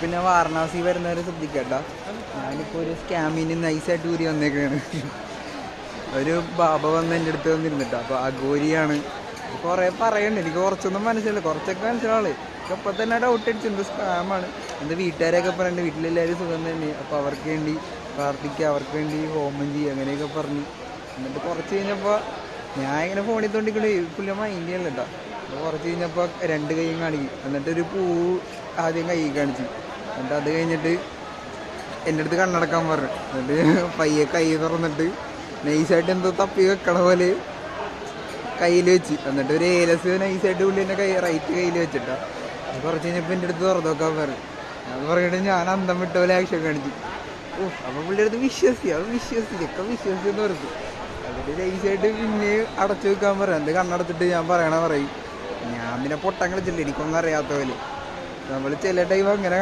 പിന്നെ വാരണാസി വരുന്നവരെ ശ്രദ്ധിക്കട്ടോ. ഞാനിപ്പോൾ ഒരു സ്കാമിന് നൈസായിട്ട് ഊരി വന്നേക്കാണ്. ഒരു ബാബ വന്ന് എൻ്റെ അടുത്ത് വന്നിരുന്നിട്ടോ. അപ്പോൾ അഘോരിയാണ്. കുറേ പറയുന്നുണ്ട്, എനിക്ക് കുറച്ചൊന്നും മനസ്സിലായില്ല, കുറച്ചൊക്കെ മനസ്സിലാവുള്ളൂ. അപ്പോൾ തന്നെ ഡൗട്ട് അടിച്ചു എന്ത് സ്കാമാണ്. എൻ്റെ വീട്ടുകാരെയൊക്കെ പറയുന്നുണ്ട് വീട്ടിലെല്ലാവരും സുഖം തന്നെ, അപ്പോൾ അവർക്ക് വേണ്ടി പ്രാർത്ഥിക്കുക, അവർക്ക് വേണ്ടി ഹോമം ചെയ്യുക, അങ്ങനെയൊക്കെ പറഞ്ഞു. എന്നിട്ട് കുറച്ച് കഴിഞ്ഞപ്പോൾ ഞാൻ ഇങ്ങനെ ഫോണിൽ തോണ്ടിക്കൊണ്ട് പുള്ളിയ മൈൻഡ് ചെയ്യണില്ല കേട്ടോ. അപ്പോൾ കുറച്ച് കഴിഞ്ഞപ്പോൾ 2 കൈയും കാണിക്കും. എന്നിട്ടൊരു പൂ ആദ്യം കൈ കാണിച്ചു. എന്നിട്ട് അത് കഴിഞ്ഞിട്ട് എൻ്റെ അടുത്ത് കണ്ണടക്കാൻ പറഞ്ഞു. എന്നിട്ട് പയ്യെ കൈ തുറന്നിട്ട് നൈസായിട്ട് എന്തോ തപ്പി വെക്കണ പോലെ കയ്യിൽ വെച്ച്. എന്നിട്ട് ഒരു ഏലസ് നൈസായിട്ട് പുള്ളി എൻ്റെ റൈറ്റ് കയ്യിൽ വെച്ചിട്ടാ. അത് കുറച്ച് കഴിഞ്ഞപ്പോൾ എൻ്റെ അടുത്ത് തുറന്നു നോക്കാൻ പറഞ്ഞു. അത് പറഞ്ഞിട്ട് ഞാൻ അന്തം വിട്ട പോലെ ആക്ഷൻ കാണിച്ചു. അപ്പോൾ പുള്ളിയുടെ അടുത്ത് വിശ്വസിച്ചെന്ന് പറഞ്ഞു. അതിൽ നൈസായിട്ട് പിന്നെ അടച്ചു വെക്കാൻ പറയാം. എന്ത് കണ്ണടച്ചിട്ട് ഞാൻ പറയും. ഞാൻ പിന്നെ പൊട്ടം കളിച്ചില്ല, എനിക്കൊന്നും അറിയാത്ത പോലെ. നമ്മൾ ചില ടൈം അങ്ങനെ